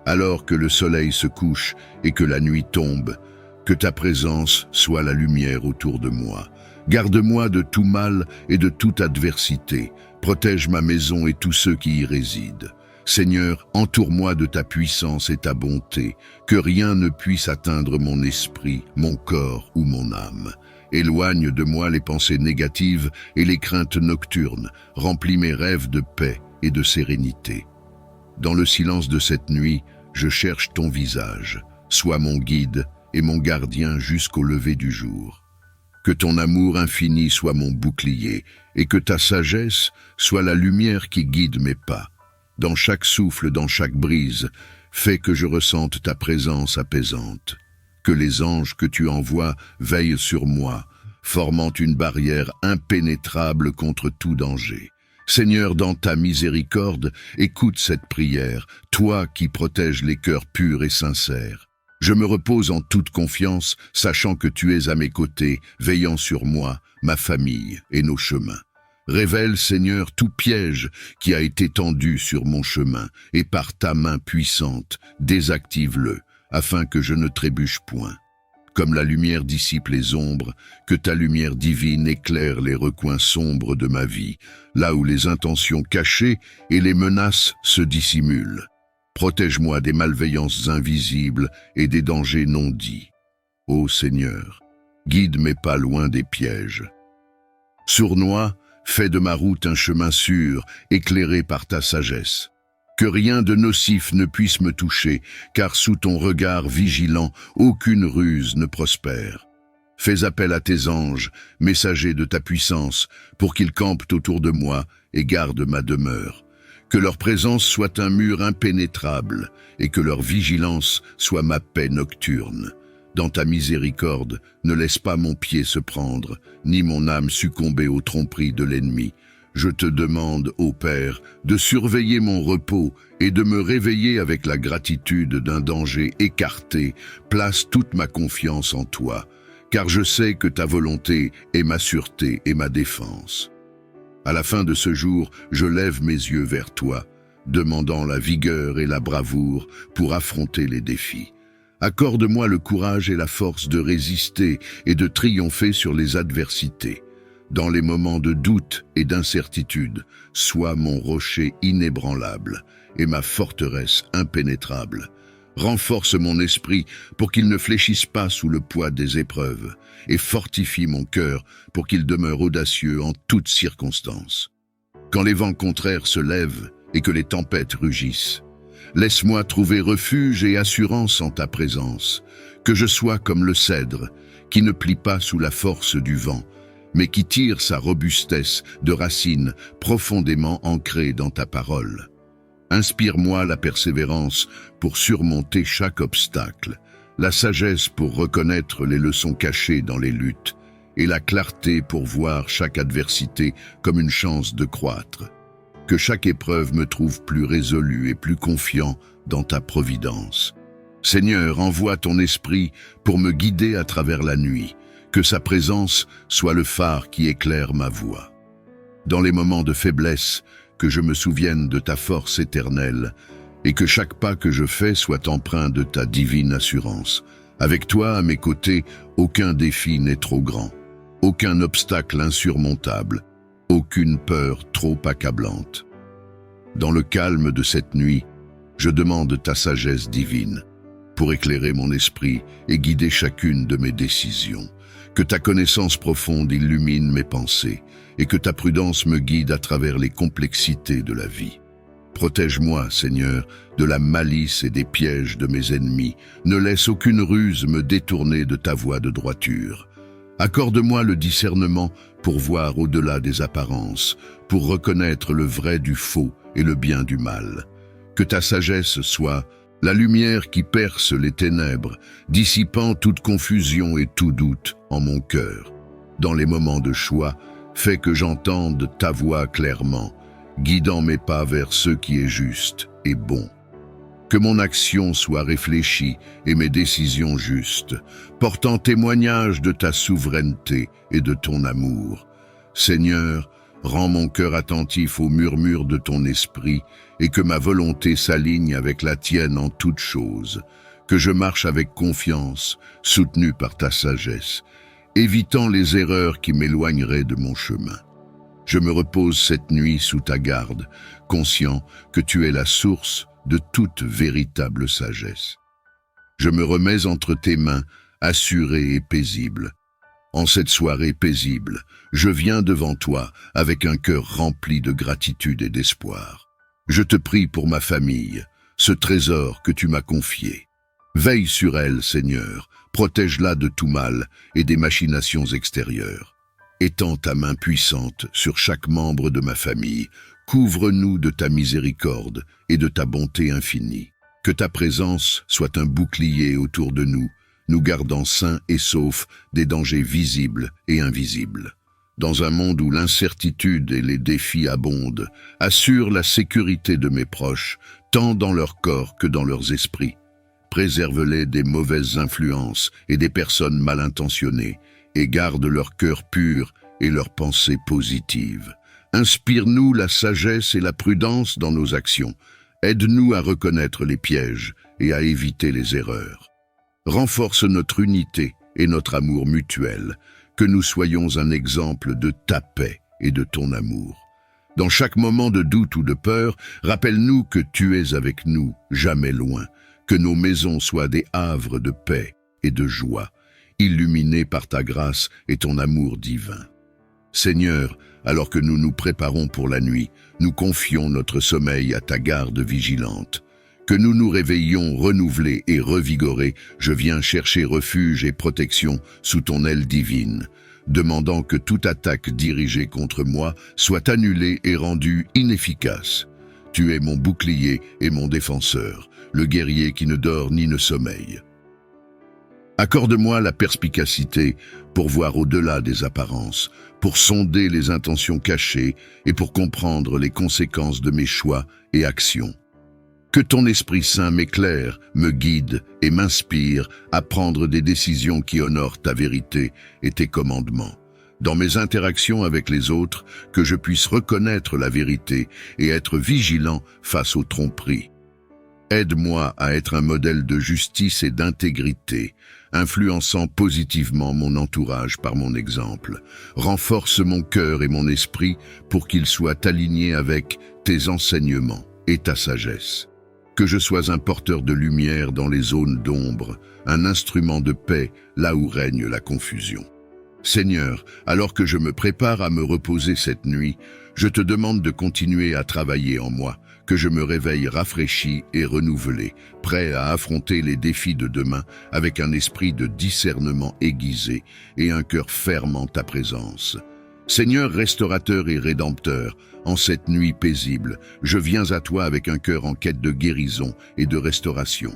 Speaker 1: alors que le soleil se couche et que la nuit tombe, que ta présence soit la lumière autour de moi. Garde-moi de tout mal et de toute adversité, protège ma maison et tous ceux qui y résident. Seigneur, entoure-moi de ta puissance et ta bonté, que rien ne puisse atteindre mon esprit, mon corps ou mon âme. Éloigne de moi les pensées négatives et les craintes nocturnes, remplis mes rêves de paix et de sérénité. Dans le silence de cette nuit, je cherche ton visage, sois mon guide et mon gardien jusqu'au lever du jour. Que ton amour infini soit mon bouclier et que ta sagesse soit la lumière qui guide mes pas. Dans chaque souffle, dans chaque brise, fais que je ressente ta présence apaisante. Que les anges que tu envoies veillent sur moi, formant une barrière impénétrable contre tout danger. Seigneur, dans ta miséricorde, écoute cette prière, toi qui protèges les cœurs purs et sincères. Je me repose en toute confiance, sachant que tu es à mes côtés, veillant sur moi, ma famille et nos chemins. Révèle, Seigneur, tout piège qui a été tendu sur mon chemin, et par ta main puissante, désactive-le, afin que je ne trébuche point. Comme la lumière dissipe les ombres, que ta lumière divine éclaire les recoins sombres de ma vie, là où les intentions cachées et les menaces se dissimulent. Protège-moi des malveillances invisibles et des dangers non dits. Ô Seigneur, guide mes pas loin des pièges. Sournois, fais de ma route un chemin sûr, éclairé par ta sagesse. Que rien de nocif ne puisse me toucher, car sous ton regard vigilant, aucune ruse ne prospère. Fais appel à tes anges, messagers de ta puissance, pour qu'ils campent autour de moi et gardent ma demeure. Que leur présence soit un mur impénétrable, et que leur vigilance soit ma paix nocturne. Dans ta miséricorde, ne laisse pas mon pied se prendre, ni mon âme succomber aux tromperies de l'ennemi. Je te demande, ô Père, de surveiller mon repos et de me réveiller avec la gratitude d'un danger écarté. Place toute ma confiance en toi, car je sais que ta volonté est ma sûreté et ma défense. À la fin de ce jour, je lève mes yeux vers toi, demandant la vigueur et la bravoure pour affronter les défis. Accorde-moi le courage et la force de résister et de triompher sur les adversités. Dans les moments de doute et d'incertitude, sois mon rocher inébranlable et ma forteresse impénétrable. Renforce mon esprit pour qu'il ne fléchisse pas sous le poids des épreuves et fortifie mon cœur pour qu'il demeure audacieux en toutes circonstances. Quand les vents contraires se lèvent et que les tempêtes rugissent, laisse-moi trouver refuge et assurance en ta présence, que je sois comme le cèdre qui ne plie pas sous la force du vent, mais qui tire sa robustesse de racines profondément ancrées dans ta parole. Inspire-moi la persévérance pour surmonter chaque obstacle, la sagesse pour reconnaître les leçons cachées dans les luttes, et la clarté pour voir chaque adversité comme une chance de croître. Que chaque épreuve me trouve plus résolu et plus confiant dans ta providence. Seigneur, envoie ton esprit pour me guider à travers la nuit, que sa présence soit le phare qui éclaire ma voie. Dans les moments de faiblesse, que je me souvienne de ta force éternelle, et que chaque pas que je fais soit empreint de ta divine assurance. Avec toi à mes côtés, aucun défi n'est trop grand, aucun obstacle insurmontable, aucune peur trop accablante. Dans le calme de cette nuit, je demande ta sagesse divine pour éclairer mon esprit et guider chacune de mes décisions. Que ta connaissance profonde illumine mes pensées et que ta prudence me guide à travers les complexités de la vie. Protège-moi, Seigneur, de la malice et des pièges de mes ennemis. Ne laisse aucune ruse me détourner de ta voie de droiture. Accorde-moi le discernement pour voir au-delà des apparences, pour reconnaître le vrai du faux et le bien du mal. Que ta sagesse soit la lumière qui perce les ténèbres, dissipant toute confusion et tout doute en mon cœur. Dans les moments de choix, fais que j'entende ta voix clairement, guidant mes pas vers ce qui est juste et bon. Que mon action soit réfléchie et mes décisions justes, portant témoignage de ta souveraineté et de ton amour. Seigneur, rends mon cœur attentif aux murmures de ton esprit et que ma volonté s'aligne avec la tienne en toutes choses. Que je marche avec confiance, soutenu par ta sagesse, évitant les erreurs qui m'éloigneraient de mon chemin. Je me repose cette nuit sous ta garde, conscient que tu es la source de toute véritable sagesse. Je me remets entre tes mains, assuré et paisible. En cette soirée paisible, je viens devant toi avec un cœur rempli de gratitude et d'espoir. Je te prie pour ma famille, ce trésor que tu m'as confié. Veille sur elle, Seigneur, protège-la de tout mal et des machinations extérieures. Étends ta main puissante sur chaque membre de ma famille, couvre-nous de ta miséricorde et de ta bonté infinie. Que ta présence soit un bouclier autour de nous, nous gardant sains et saufs des dangers visibles et invisibles. Dans un monde où l'incertitude et les défis abondent, assure la sécurité de mes proches, tant dans leur corps que dans leurs esprits. Préserve-les des mauvaises influences et des personnes mal intentionnées, et garde leur cœur pur et leurs pensées positives. Inspire-nous la sagesse et la prudence dans nos actions. Aide-nous à reconnaître les pièges et à éviter les erreurs. Renforce notre unité et notre amour mutuel, que nous soyons un exemple de ta paix et de ton amour. Dans chaque moment de doute ou de peur, rappelle-nous que tu es avec nous, jamais loin, que nos maisons soient des havres de paix et de joie, illuminées par ta grâce et ton amour divin. Seigneur, alors que nous nous préparons pour la nuit, nous confions notre sommeil à ta garde vigilante. Que nous nous réveillions renouvelés et revigorés, je viens chercher refuge et protection sous ton aile divine, demandant que toute attaque dirigée contre moi soit annulée et rendue inefficace. Tu es mon bouclier et mon défenseur, le guerrier qui ne dort ni ne sommeille. Accorde-moi la perspicacité pour voir au-delà des apparences, pour sonder les intentions cachées et pour comprendre les conséquences de mes choix et actions. Que ton Esprit Saint m'éclaire, me guide et m'inspire à prendre des décisions qui honorent ta vérité et tes commandements. Dans mes interactions avec les autres, que je puisse reconnaître la vérité et être vigilant face aux tromperies. Aide-moi à être un modèle de justice et d'intégrité, influençant positivement mon entourage par mon exemple. Renforce mon cœur et mon esprit pour qu'ils soient alignés avec tes enseignements et ta sagesse. Que je sois un porteur de lumière dans les zones d'ombre, un instrument de paix là où règne la confusion. Seigneur, alors que je me prépare à me reposer cette nuit, je te demande de continuer à travailler en moi, que je me réveille rafraîchi et renouvelé, prêt à affronter les défis de demain avec un esprit de discernement aiguisé et un cœur ferme en ta présence. Seigneur restaurateur et rédempteur, en cette nuit paisible, je viens à toi avec un cœur en quête de guérison et de restauration.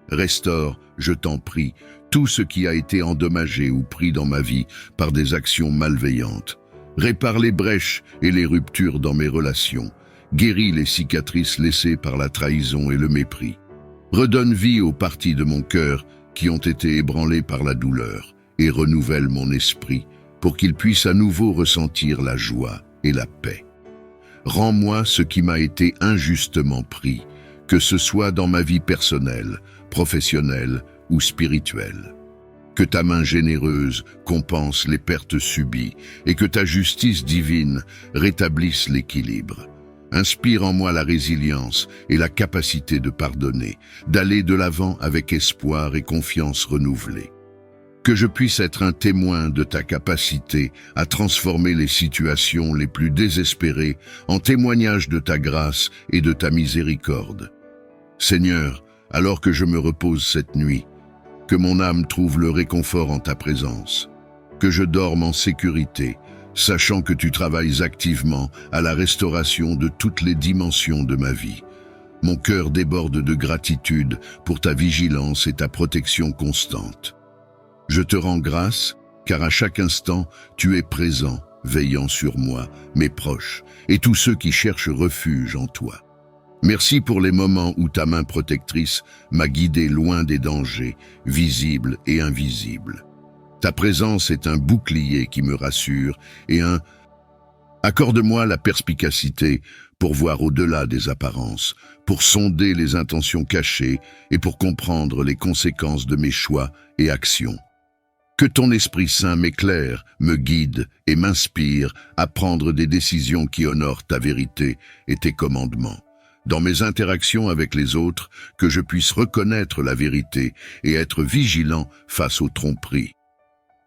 Speaker 1: Restaure, je t'en prie, tout ce qui a été endommagé ou pris dans ma vie par des actions malveillantes. Répare les brèches et les ruptures dans mes relations. Guéris les cicatrices laissées par la trahison et le mépris. Redonne vie aux parties de mon cœur qui ont été ébranlées par la douleur et renouvelle mon esprit pour qu'il puisse à nouveau ressentir la joie et la paix. Rends-moi ce qui m'a été injustement pris, que ce soit dans ma vie personnelle, professionnelle ou spirituelle. Que ta main généreuse compense les pertes subies et que ta justice divine rétablisse l'équilibre. Inspire en moi la résilience et la capacité de pardonner, d'aller de l'avant avec espoir et confiance renouvelée. Que je puisse être un témoin de ta capacité à transformer les situations les plus désespérées en témoignage de ta grâce et de ta miséricorde. Seigneur, alors que je me repose cette nuit, que mon âme trouve le réconfort en ta présence, que je dorme en sécurité, sachant que tu travailles activement à la restauration de toutes les dimensions de ma vie. Mon cœur déborde de gratitude pour ta vigilance et ta protection constante. Je te rends grâce, car à chaque instant, tu es présent, veillant sur moi, mes proches, et tous ceux qui cherchent refuge en toi. Merci pour les moments où ta main protectrice m'a guidé loin des dangers, visibles et invisibles. Ta présence est un bouclier qui me rassure et Accorde-moi la perspicacité pour voir au-delà des apparences, pour sonder les intentions cachées et pour comprendre les conséquences de mes choix et actions. Que ton Esprit Saint m'éclaire, me guide et m'inspire à prendre des décisions qui honorent ta vérité et tes commandements. Dans mes interactions avec les autres, que je puisse reconnaître la vérité et être vigilant face aux tromperies.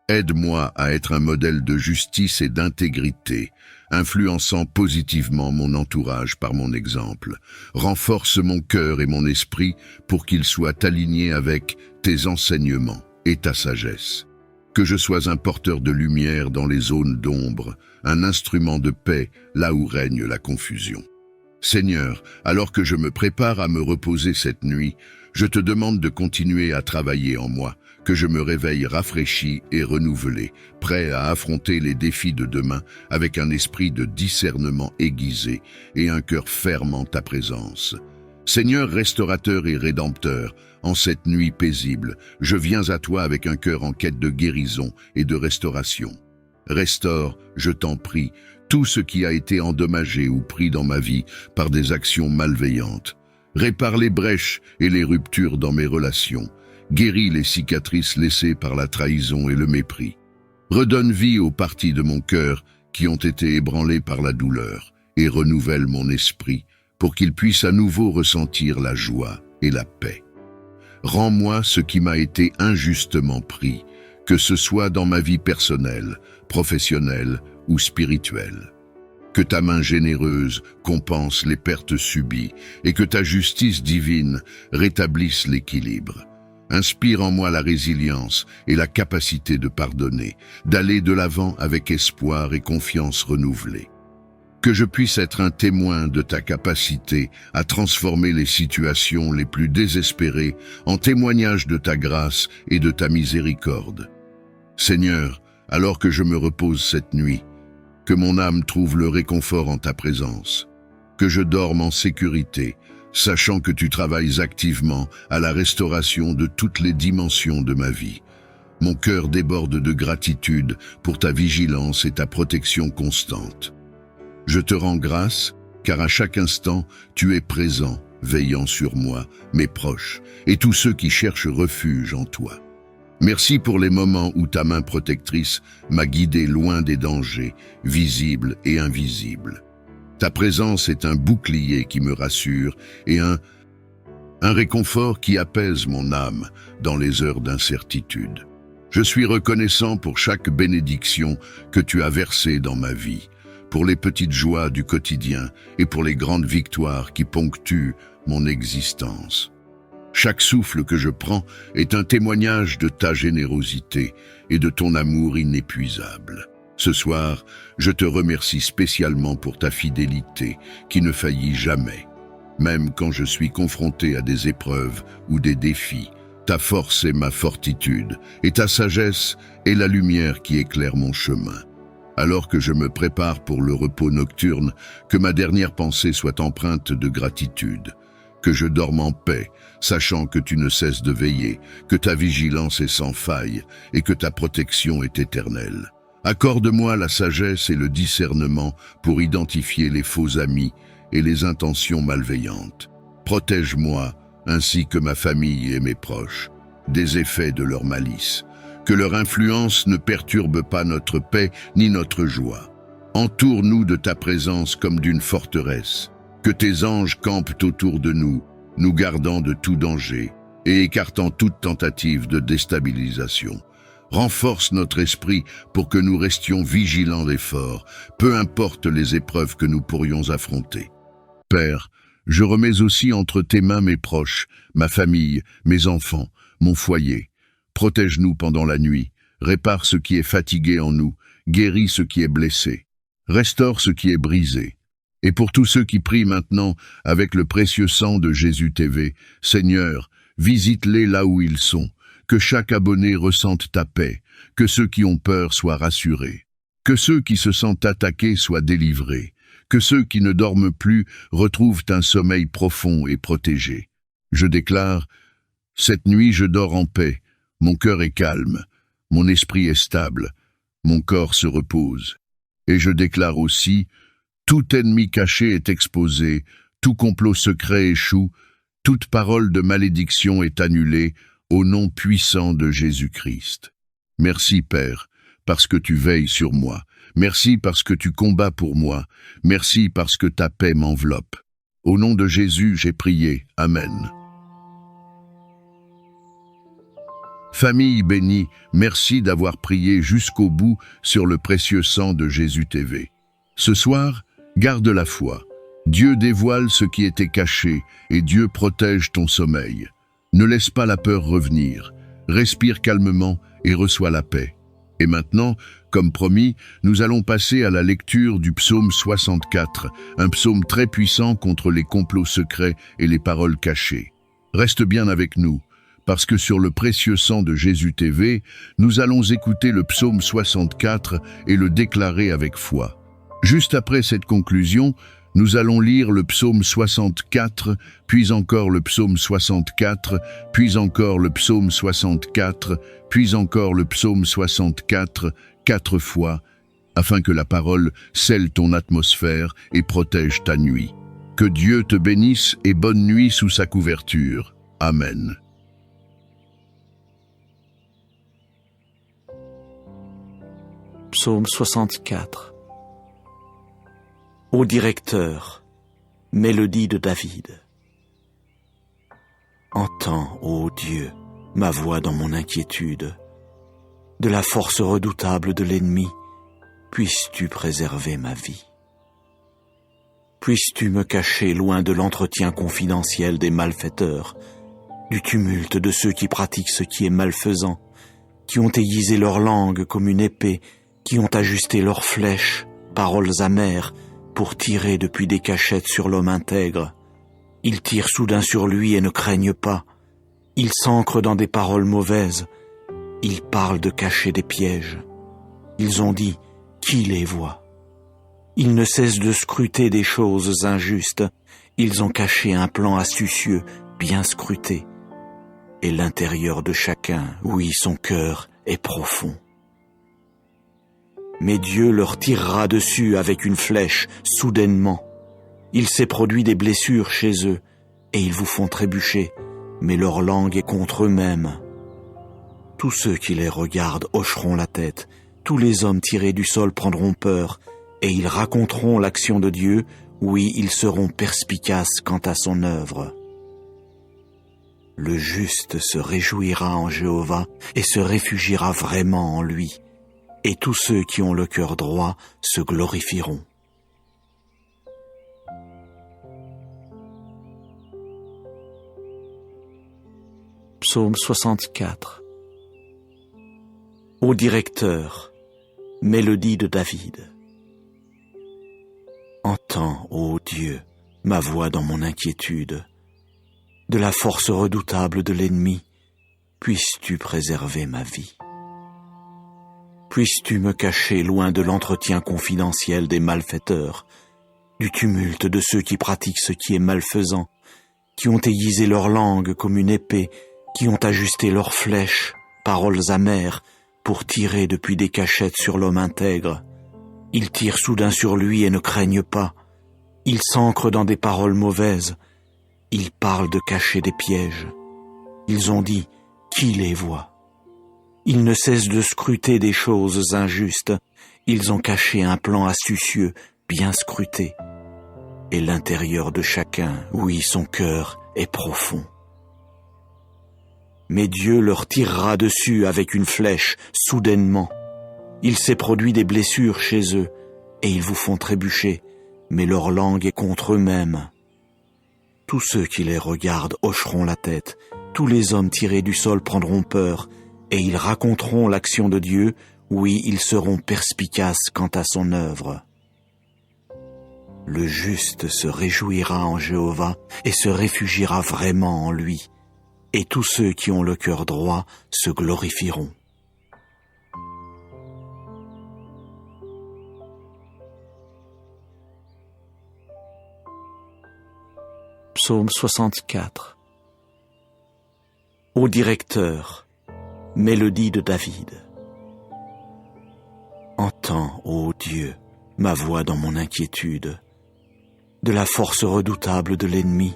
Speaker 1: Aide-moi à être un modèle de justice et d'intégrité, influençant positivement mon entourage par mon exemple. Renforce mon cœur et mon esprit pour qu'ils soient alignés avec tes enseignements et ta sagesse. Que je sois un porteur de lumière dans les zones d'ombre, un instrument de paix là où règne la confusion. Seigneur, alors que je me prépare à me reposer cette nuit, je te demande de continuer à travailler en moi, que je me réveille rafraîchi et renouvelé, prêt à affronter les défis de demain avec un esprit de discernement aiguisé et un cœur ferme en ta présence. Seigneur restaurateur et rédempteur, en cette nuit paisible, je viens à toi avec un cœur en quête de guérison et de restauration. Restaure, je t'en prie, tout ce qui a été endommagé ou pris dans ma vie par des actions malveillantes. Répare les brèches et les ruptures dans mes relations. Guéris les cicatrices laissées par la trahison et le mépris. Redonne vie aux parties de mon cœur qui ont été ébranlées par la douleur et renouvelle mon esprit pour qu'il puisse à nouveau ressentir la joie et la paix. Rends-moi ce qui m'a été injustement pris, que ce soit dans ma vie personnelle, professionnelle ou spirituelle. Que ta main généreuse compense les pertes subies et que ta justice divine rétablisse l'équilibre. Inspire en moi la résilience et la capacité de pardonner, d'aller de l'avant avec espoir et confiance renouvelée. Que je puisse être un témoin de ta capacité à transformer les situations les plus désespérées en témoignage de ta grâce et de ta miséricorde. Seigneur, alors que je me repose cette nuit, que mon âme trouve le réconfort en ta présence, que je dorme en sécurité, sachant que tu travailles activement à la restauration de toutes les dimensions de ma vie. Mon cœur déborde de gratitude pour ta vigilance et ta protection constante. Je te rends grâce, car à chaque instant, tu es présent, veillant sur moi, mes proches, et tous ceux qui cherchent refuge en toi. Merci pour les moments où ta main protectrice m'a guidé loin des dangers, visibles et invisibles. Ta présence est un bouclier qui me rassure et un réconfort qui apaise mon âme dans les heures d'incertitude. Je suis reconnaissant pour chaque bénédiction que tu as versée dans ma vie, pour les petites joies du quotidien et pour les grandes victoires qui ponctuent mon existence. Chaque souffle que je prends est un témoignage de ta générosité et de ton amour inépuisable. Ce soir, je te remercie spécialement pour ta fidélité qui ne faillit jamais. Même quand je suis confronté à des épreuves ou des défis, ta force est ma fortitude et ta sagesse est la lumière qui éclaire mon chemin. Alors que je me prépare pour le repos nocturne, que ma dernière pensée soit empreinte de gratitude. Que je dorme en paix, sachant que tu ne cesses de veiller, que ta vigilance est sans faille et que ta protection est éternelle. Accorde-moi la sagesse et le discernement pour identifier les faux amis et les intentions malveillantes. Protège-moi, ainsi que ma famille et mes proches, des effets de leur malice. Que leur influence ne perturbe pas notre paix ni notre joie. Entoure-nous de ta présence comme d'une forteresse. Que tes anges campent autour de nous, nous gardant de tout danger et écartant toute tentative de déstabilisation. Renforce notre esprit pour que nous restions vigilants et forts, peu importe les épreuves que nous pourrions affronter. Père, je remets aussi entre tes mains mes proches, ma famille, mes enfants, mon foyer. Protège-nous pendant la nuit, répare ce qui est fatigué en nous, guéris ce qui est blessé, restaure ce qui est brisé. Et pour tous ceux qui prient maintenant avec le précieux sang de Jésus TV, Seigneur, visite-les là où ils sont. Que chaque abonné ressente ta paix, que ceux qui ont peur soient rassurés, que ceux qui se sentent attaqués soient délivrés, que ceux qui ne dorment plus retrouvent un sommeil profond et protégé. Je déclare, cette nuit je dors en paix, mon cœur est calme, mon esprit est stable, mon corps se repose. Et je déclare aussi, tout ennemi caché est exposé, tout complot secret échoue, toute parole de malédiction est annulée, au nom puissant de Jésus-Christ. Merci Père, parce que tu veilles sur moi. Merci parce que tu combats pour moi. Merci parce que ta paix m'enveloppe. Au nom de Jésus, j'ai prié. Amen. Famille bénie, merci d'avoir prié jusqu'au bout sur le précieux sang de Jésus TV. Ce soir, garde la foi. Dieu dévoile ce qui était caché et Dieu protège ton sommeil. Ne laisse pas la peur revenir, respire calmement et reçois la paix. Et maintenant, comme promis, nous allons passer à la lecture du psaume 64, un psaume très puissant contre les complots secrets et les paroles cachées. Reste bien avec nous, parce que sur le précieux sang de Jésus TV, nous allons écouter le psaume 64 et le déclarer avec foi. Juste après cette conclusion, nous allons lire le psaume 64, puis encore le psaume 64, puis encore le psaume 64, puis encore le psaume 64, 4 fois, afin que la parole scelle ton atmosphère et protège ta nuit. Que Dieu te bénisse et bonne nuit sous sa couverture. Amen.
Speaker 2: Psaume 64. Ô directeur, mélodie de David. Entends, ô Dieu, ma voix dans mon inquiétude. De la force redoutable de l'ennemi, puisses-tu préserver ma vie. Puisses-tu me cacher loin de l'entretien confidentiel des malfaiteurs, du tumulte de ceux qui pratiquent ce qui est malfaisant, qui ont aiguisé leur langue comme une épée, qui ont ajusté leurs flèches, paroles amères, pour tirer depuis des cachettes sur l'homme intègre. Ils tirent soudain sur lui et ne craignent pas. Ils s'ancrent dans des paroles mauvaises. Ils parlent de cacher des pièges. Ils ont dit, qui les voit? Ils ne cessent de scruter des choses injustes. Ils ont caché un plan astucieux, bien scruté. Et l'intérieur de chacun, oui, son cœur est profond. Mais Dieu leur tirera dessus avec une flèche, soudainement. Il s'est produit des blessures chez eux, et ils vous font trébucher, mais leur langue est contre eux-mêmes. Tous ceux qui les regardent hocheront la tête, tous les hommes tirés du sol prendront peur, et ils raconteront l'action de Dieu, oui, ils seront perspicaces quant à son œuvre. Le juste se réjouira en Jéhovah et se réfugiera vraiment en lui, et tous ceux qui ont le cœur droit se glorifieront. Psaume 64. Ô directeur, mélodie de David. Entends, ô Dieu, ma voix dans mon inquiétude. De la force redoutable de l'ennemi, puisses-tu préserver ma vie. Puisses-tu me cacher loin de l'entretien confidentiel des malfaiteurs, du tumulte de ceux qui pratiquent ce qui est malfaisant, qui ont aiguisé leur langue comme une épée, qui ont ajusté leurs flèches, paroles amères, pour tirer depuis des cachettes sur l'homme intègre. Ils tirent soudain sur lui et ne craignent pas. Ils s'ancrent dans des paroles mauvaises. Ils parlent de cacher des pièges. Ils ont dit, qui les voit? Ils ne cessent de scruter des choses injustes. Ils ont caché un plan astucieux, bien scruté. Et l'intérieur de chacun, oui, son cœur est profond. Mais Dieu leur tirera dessus avec une flèche, soudainement. Il s'est produit des blessures chez eux, et ils vous font trébucher, mais leur langue est contre eux-mêmes. Tous ceux qui les regardent hocheront la tête, tous les hommes tirés du sol prendront peur, et ils raconteront l'action de Dieu, oui, ils seront perspicaces quant à son œuvre. Le juste se réjouira en Jéhovah et se réfugiera vraiment en lui, et tous ceux qui ont le cœur droit se glorifieront. Psaume 64. Ô directeur, mélodie de David. Entends, ô Dieu, ma voix dans mon inquiétude. De la force redoutable de l'ennemi,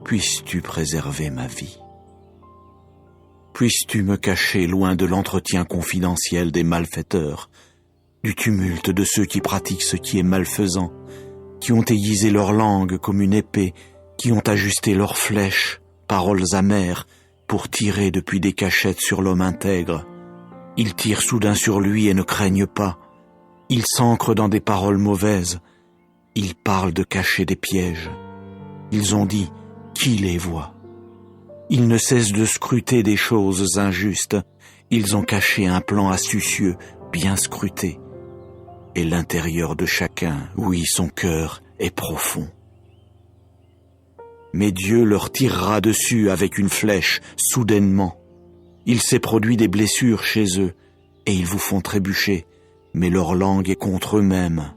Speaker 2: puisses-tu préserver ma vie. Puisses-tu me cacher loin de l'entretien confidentiel des malfaiteurs, du tumulte de ceux qui pratiquent ce qui est malfaisant, qui ont aiguisé leur langue comme une épée, qui ont ajusté leurs flèches, paroles amères, pour tirer depuis des cachettes sur l'homme intègre. Ils tirent soudain sur lui et ne craignent pas. Ils s'ancrent dans des paroles mauvaises. Ils parlent de cacher des pièges. Ils ont dit, qui les voit? Ils ne cessent de scruter des choses injustes. Ils ont caché un plan astucieux, bien scruté. Et l'intérieur de chacun, oui, son cœur est profond. Mais Dieu leur tirera dessus avec une flèche, soudainement. Il s'est produit des blessures chez eux, et ils vous font trébucher, mais leur langue est contre eux-mêmes.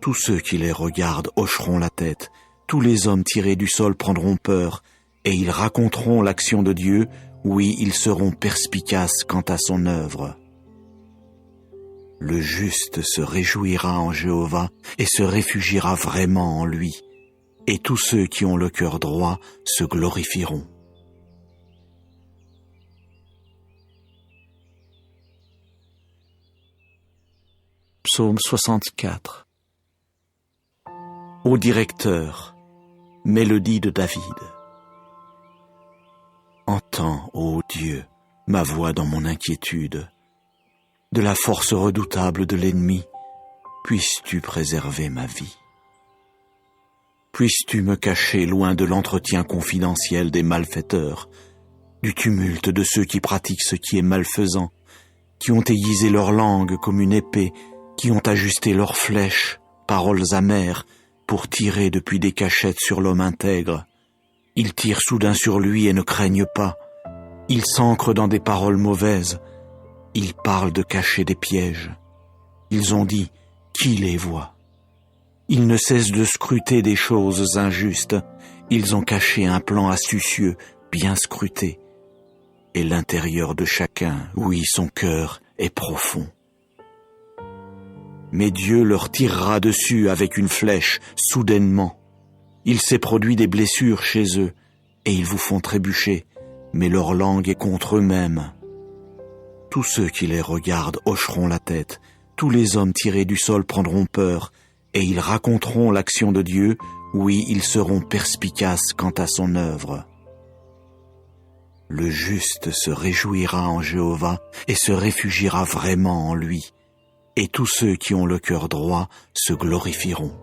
Speaker 2: Tous ceux qui les regardent hocheront la tête, tous les hommes tirés du sol prendront peur, et ils raconteront l'action de Dieu, oui, ils seront perspicaces quant à son œuvre. Le juste se réjouira en Jéhovah et se réfugiera vraiment en lui, et tous ceux qui ont le cœur droit se glorifieront. Psaume 64. Ô directeur, mélodie de David. Entends, ô Dieu, ma voix dans mon inquiétude. De la force redoutable de l'ennemi, puisses-tu préserver ma vie. Puisses-tu me cacher loin de l'entretien confidentiel des malfaiteurs, du tumulte de ceux qui pratiquent ce qui est malfaisant, qui ont aiguisé leur langue comme une épée, qui ont ajusté leurs flèches, paroles amères, pour tirer depuis des cachettes sur l'homme intègre. Ils tirent soudain sur lui et ne craignent pas. Ils s'ancrent dans des paroles mauvaises. Ils parlent de cacher des pièges. Ils ont dit, qui les voit? Ils ne cessent de scruter des choses injustes. Ils ont caché un plan astucieux, bien scruté. Et l'intérieur de chacun, oui, son cœur est profond. Mais Dieu leur tirera dessus avec une flèche, soudainement. Il s'est produit des blessures chez eux, et ils vous font trébucher, mais leur langue est contre eux-mêmes. Tous ceux qui les regardent hocheront la tête, tous les hommes tirés du sol prendront peur, et ils raconteront l'action de Dieu, oui, ils seront perspicaces quant à son œuvre. Le juste se réjouira en Jéhovah et se réfugiera vraiment en lui, et tous ceux qui ont le cœur droit se glorifieront.